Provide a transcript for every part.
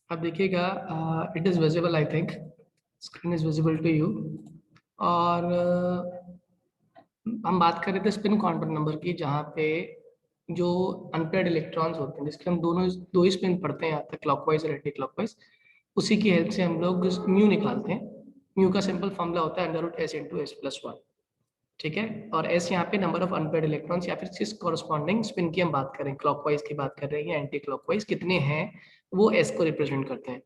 अब देखिएगा, it is visible, I think screen is visible to you. और हम बात कर रहे थे स्पिन क्वांटम नंबर की, जहाँ पे जो अनपेयर्ड इलेक्ट्रॉन्स होते हैं, जिसके हम दोनों दो ही स्पिन पढ़ते हैं यहाँ तक, क्लॉकवाइज और एंटी क्लॉकवाइज, उसी की हेल्प से हम लोग म्यू निकालते हैं। म्यू का सिंपल फॉर्मूला होता है √s/s+1। ठीक है। और एस यहाँ पे नंबर ऑफ अनपेयर्ड इलेक्ट्रॉन्स, या फिर जिस कॉरस्पॉन्डिंग स्पिन की हम बात करें, क्लॉकवाइज की बात कर रहे हैं या एंटी क्लॉकवाइज, कितने हैं वो एस को रिप्रेजेंट करते हैं।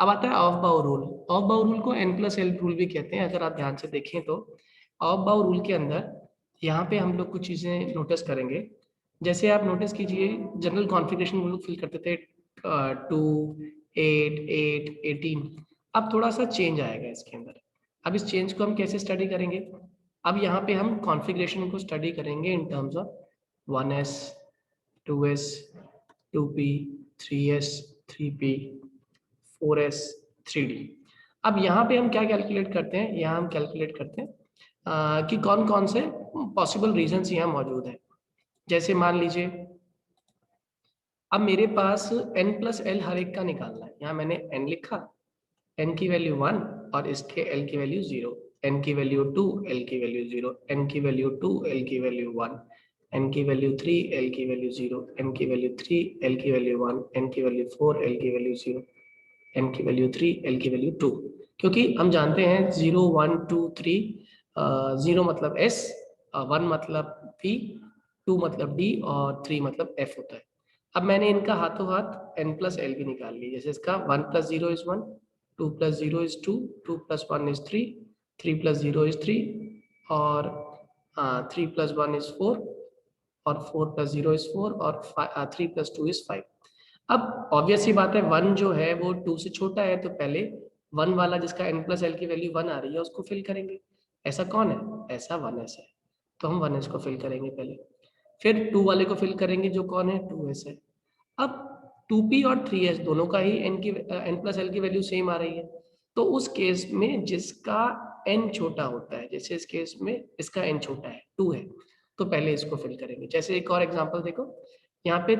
अब आता है ऑफ बाउ रूल। ऑफ बाउ रूल को n+l रूल भी कहते हैं, अगर आप ध्यान से देखें तो। ऑफ बाउ रूल के अंदर यहाँ पे हम लोग कुछ चीज़ें नोटिस करेंगे। जैसे आप नोटिस कीजिए, जनरल कॉन्फ़िगरेशन हम लोग फिल करते थे 2, 8, 8, 18। अब थोड़ा सा चेंज आएगा इसके अंदर। अब इस चेंज को हम कैसे स्टडी करेंगे? अब यहाँ पे हम कॉन्फ़िगरेशन को स्टडी करेंगे in terms of 1s, 2s, 2p, 3s, 3p, 4s, 3d। अब यहाँ पे हम क्या कैलकुलेट करते हैं? यहाँ हम कैलकुलेट करते हैं कि कौन कौन से पॉसिबल रीजंस यहाँ मौजूद हैं। जैसे मान लीजिए, अब मेरे पास n+l हर एक का निकालना है। यहाँ मैंने n लिखा, n की वैल्यू 1 और इसके l की वैल्यू 0, n की वैल्यू 2, l की वैल्यू 0, n की वैल्यू 2, l की वैल्यू 1, n की वैल्यू 3, l की वैल्यू 0, n की वैल्यू 3, l की वैल्यू 1, n की वैल्यू 4, l की वैल्यू 0, n की वैल्यू 3, l की वैल्यू 2। क्योंकि हम जानते हैं 0, 1, 2, 3, 0 मतलब s, 1 मतलब p, 2 मतलब d और 3 मतलब f होता है। अब मैंने इनका हाथों हाथ n+l भी निकाल लिया। जैसे इसका 1 + 0 इज 1, 2 + 0 इज 2, 2 + 1 इज 3, 3 + 0 इज 3, और 3 + 1 इज 4, और 4 + 0 इज 4, और 3 + 2 इज 5। अब ऑब्वियस सी बात है, 1 जो है वो 2 से छोटा है, तो पहले 1 वाला जिसका n+l की वैल्यू 1 आ रही है उसको फिल करेंगे। ऐसा कौन है? ऐसा 1s है, तो हम 1s को फिल करेंगे पहले। फिर 2 वाले को फिल करेंगे, जो कौन है? 2s है। अब 2p और 3s दोनों का ही n+l की वैल्यू सेम आ रही है, तो उस केस में जिसका n छोटा होता है, जैसे इस केस में इसका n छोटा है, 2 है, तो पहले इसको फिल करेंगे। जैसे एक और एग्जांपल देखो, यहाँ पे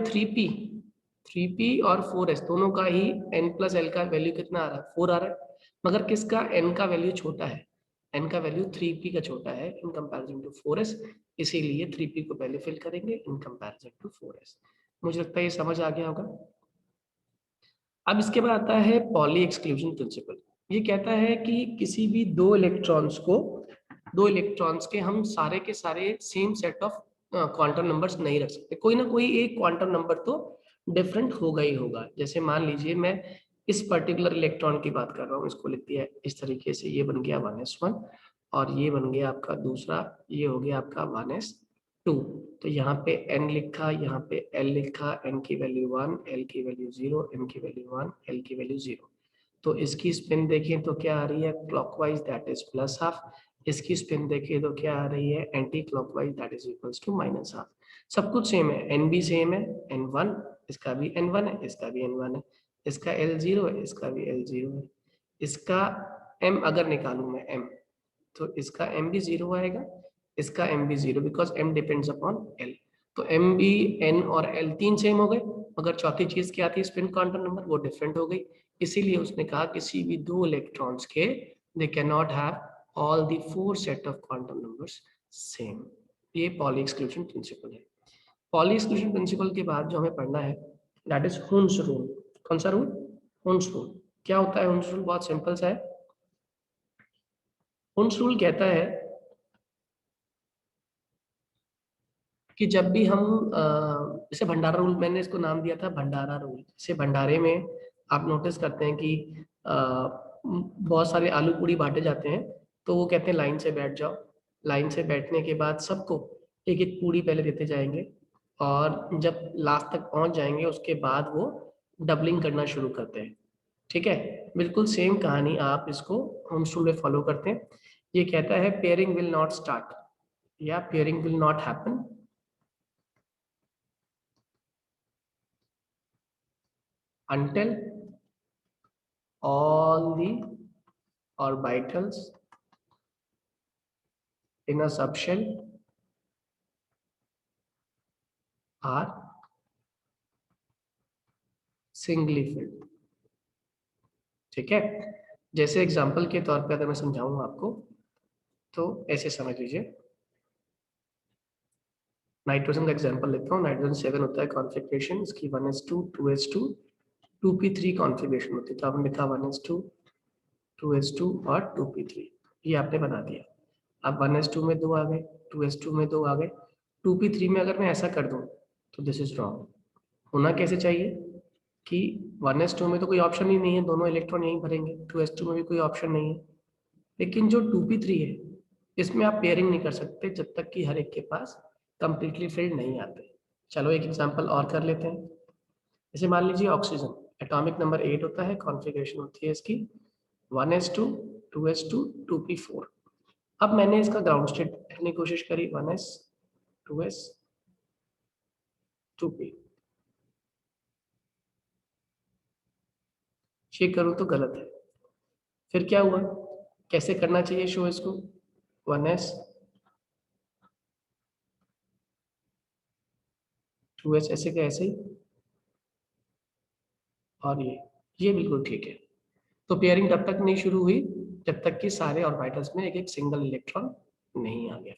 3p और 4s दोनों का ही n+l का वैल्यू कितना आ रहा है? 4 आ रहा है, मगर किसका n का वैल्यू छोटा है? n का वैल्यू 3p का छोटा है इन कंपैरिजन टू 4s, इसीलिए 3p को पहले फिल करेंगे इन कंपैरिजन टू 4s। मुझे लगता है ये समझ आ गया होगा। अब इसके बाद आता है पॉली एक्सक्लूजन प्रिंसिपल। ये कहता है कि किसी भी दो इलेक्ट्रॉन्स के हम सारे के सारे same set of quantum numbers नहीं रख सकते। कोई ना कोई एक क्वांटम नंबर तो डिफरेंट होगा ही होगा। जैसे मान लीजिए मैं इस पर्टिकुलर इलेक्ट्रॉन की बात कर रहा हूँ, इसको लिख दिया इस तरीके से, ये बन गया 1s1, और ये बन गया आपका दूसरा, ये हो गया आपका 1s2। तो यहाँ पे n लिखा, यहाँ पे l लिखा, n की वैल्यू 1, l की वैल्यू 0, n की वैल्यू 1, l की वैल्यू 0। तो इसकी स्पिन देखें तो क्या आ रही है? क्लॉकवाइज, दैट इज +½ इसकी स्पिन देखें तो क्या आ रही है? Anti clockwise, that is equals to -½ सब कुछ सेम है, n भी सेम है, n1, इसका भी n1 है, इसका भी n1 है, इसका l0 है, इसका भी l0 है। इसका m अगर निकालूं मैं m, तो इसका m भी 0 आएगा, इसका m भी 0, because m depends upon l। तो m भी, n और l तीन सेम हो गए, मगर चौथी चीज क्या आती है स्पिन क्वांटम नंबर, वो डिफरेंट हो गई। इसीलिए उसने कहा किसी भी दो इलेक्ट्रॉन्स के they can not have all the 4 set of quantum numbers same. ये पॉली एक्सक्लूजन प्रिंसिपल है। पॉली एक्सक्लूजन प्रिंसिपल के बाद जो हमें पढ़ना है, दैट इज हुन्स रूल। कौन सा रूल? Hund's rule. क्या होता है हुन्स रूल? बहुत सिंपल सा है। हुन्स रूल कहता है कि जब भी हम जैसे भंडारा रूल, मैंने इसको नाम दिया था भंडारा रूल। जैसे भंडारे में आप नोटिस करते हैं कि बहुत सारे आलू पूड़ी बांटे जाते हैं, तो वो कहते हैं लाइन से बैठ जाओ। लाइन से बैठने के बाद सबको एक एक पूड़ी पहले देते जाएंगे, और जब लास्ट तक पहुंच जाएंगे उसके बाद वो डबलिंग करना शुरू करते हैं। ठीक है। बिल्कुल सेम कहानी आप इसको होम स्कूल में फॉलो करते हैं। ये कहता है पेयरिंग विल नॉट स्टार्ट, या pairing will not happen until all the orbitals in a subshell are singly filled. ठीक है, जैसे एग्जांपल के तौर पे अगर मैं समझाऊं आपको तो ऐसे समझ लीजिए, नाइट्रोजन का एग्जांपल लेता हूँ। नाइट्रोजन 7 होता है कॉन्फ़िगरेशन, इसकी 1s2 2s2 2p3 कॉन्फ़िगरेशन होती है। तो आपने लिखा 1s2 2s2 और 2p3, ये आपने बना दिया। अब 1s2 में 2 आ गए, 2s2 में 2 आ गए, 2p3 में अगर मैं ऐसा कर दूं तो दिस इज रॉन्ग। होना कैसे चाहिए कि 1s2 में तो कोई ऑप्शन ही नहीं है, दोनों इलेक्ट्रॉन यहीं भरेंगे, 2s2 में भी कोई ऑप्शन नहीं है। लेकिन जो 2p3 है इसमें आप पेयरिंग नहीं कर सकते जब तक कि हर एक के पास कंप्लीटली फिल्ड नहीं आते। चलो एक एग्जांपल और कर लेते हैं। जैसे मान लीजिए ऑक्सीजन, एटॉमिक नंबर 8 होता है, कॉन्फ़िगरेशन होती है इसकी 1s2 2s2 2p4। अब मैंने इसका ग्राउंड स्टेट लिखने की कोशिश करी, 1s 2s 2p, चेक करूं तो गलत है। फिर क्या हुआ, कैसे करना चाहिए शो इसको, 1s 2s ऐसे का ऐसे ही, और ये बिल्कुल ठीक है। तो पेयरिंग तब तक नहीं शुरू हुई जब तक कि सारे ऑर्बिटल्स में एक एक सिंगल इलेक्ट्रॉन नहीं आ गया।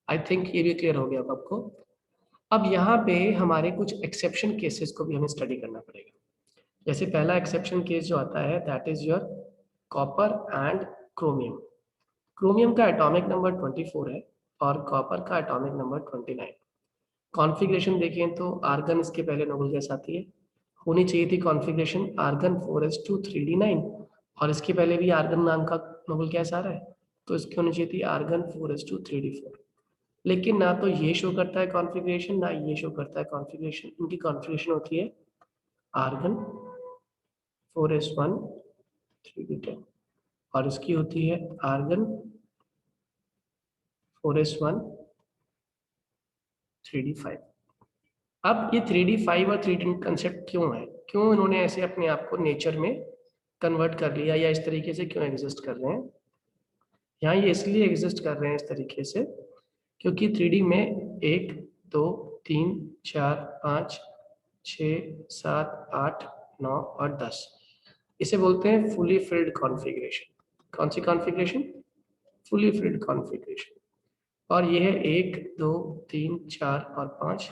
आई थिंक ये भी क्लियर हो गया अब आपको। अब यहाँ पे हमारे कुछ एक्सेप्शन केसेस को भी हमें स्टडी करना पड़ेगा। जैसे पहला एक्सेप्शन केस जो आता है that is your copper and chromium. Chromium का एटॉमिक नंबर 24 है और कॉपर का एटॉमिक नंबर 29। कॉन्फ़िगरेशन देखें तो आर्गन इसके पहले नोबल गैस आती है, होनी चाहिए थी कॉन्फ़िगरेशन आर्गन 4s2 3d9, और इसके पहले भी आर्गन नाम का नोबल गैस आ रहा है, तो इसकी होनी चाहिए थी आर्गन 4s2 3d4। लेकिन ना तो ये शो करता है कॉन्फ़िगरेशन, ना ये शो करता है कॉन्फ़िगरेशन। इनकी कॉन्फ़िगरेशन होती है आर्गन 4s1 3d10 और इसकी होती है आर्गन 4s1 3d5। अब ये 3d5 और 3d कंसेप्ट क्यों है, क्यों इन्होंने ऐसे अपने आप को नेचर में कन्वर्ट कर लिया, या इस तरीके से क्यों एग्जिस्ट कर रहे हैं। यहाँ ये इसलिए एग्जिस्ट कर रहे हैं इस तरीके से क्योंकि 3D में 1 2 3 4 5 6 7 8 9 और 10, इसे बोलते हैं फुली फिल्ड कॉन्फ़िगरेशन। कौन सी कॉन्फ़िगरेशन, फुली फिल्ड कॉन्फ़िगरेशन। और ये है 1 2 3 4 और 5,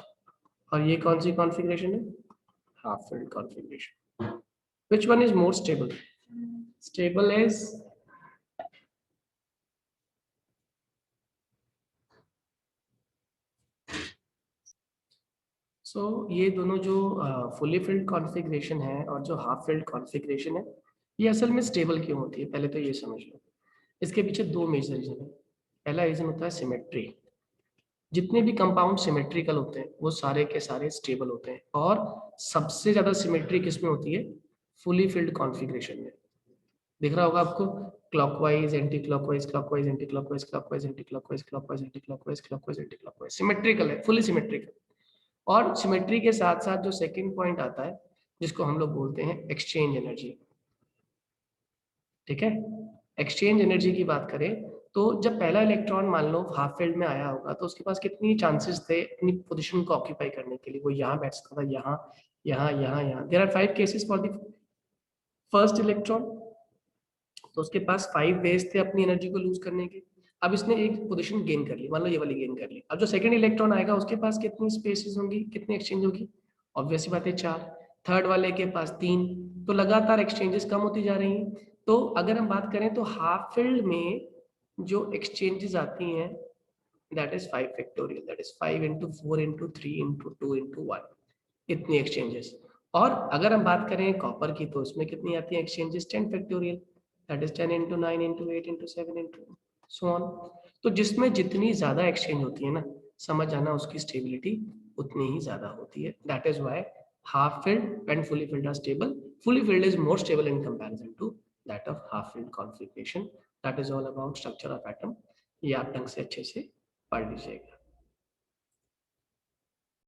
और ये कौन सी कॉन्फ़िगरेशन है, half filled configuration. Which one is more stable? Stable is ये दोनों जो फुली फिल्ड कॉन्फ़िगरेशन है और जो हाफ फिल्ड कॉन्फ़िगरेशन है, ये असल में स्टेबल क्यों होती है, पहले तो ये समझ लो। इसके पीछे दो मेजर रीजन है। पहला रीजन होता है सिमेट्री। जितने भी कंपाउंड सिमेट्रिकल होते हैं वो सारे के सारे स्टेबल होते हैं, और सबसे ज्यादा सिमेट्री किसमें होती है, फुली फिल्ड कॉन्फ़िगरेशन में। दिख रहा होगा आपको, clockwise anti clockwise clockwise anti clockwise clockwise anti clockwise clockwise anti clockwise clockwise anti clockwise, symmetrical है, फुली सिमेट्रिकल। और सिमेट्री के साथ साथ जो सेकंड पॉइंट आता है जिसको हम लोग बोलते हैं एक्सचेंज एनर्जी। ठीक है, एक्सचेंज एनर्जी की बात करें तो जब पहला इलेक्ट्रॉन मान लो हाफ फील्ड में आया होगा तो उसके पास कितनी चांसेस थे अपनी पोजीशन को ऑक्यूपाई करने के लिए, वो यहाँ बैठ सकता था, यहाँ यहाँ यहाँ यहाँ। There are 5 cases for the first electron, तो उसके पास 5 वेज थे अपनी एनर्जी को लूज करने के। अब इसने एक पोजीशन गेन कर ली, मान लो ये वाली गेन कर ली। अब जो सेकंड इलेक्ट्रॉन आएगा उसके पास कितनी स्पेसेस होंगी, कितनी एक्सचेंज होगी, ऑब्वियस बात है 4। थर्ड वाले के पास 3, तो लगातार एक्सचेंजेस कम होती जा रही हैं। तो अगर हम बात करें तो हाफ फील्ड में जो एक्सचेंजेस आती हैं that is 5 factorial, that is 5 into 4 into 3 into 2 into 1, इतनी एक्सचेंजेस। और अगर हम बात करें कॉपर की तो उसमें कितनी आती है exchanges, 10 factorial, that is 10 into 9 into 8 into 7 into so on। तो जिसमें जितनी ज्यादा एक्सचेंज होती है ना, समझ जाना उसकी स्टेबिलिटी उतनी ही ज्यादा होती है। That is why half filled and fully filled are stable. Fully filled is more stable in comparison to that of half filled configuration. That is all about structure of atom. ये आप ढंग से अच्छे से पढ़ लीजिएगा।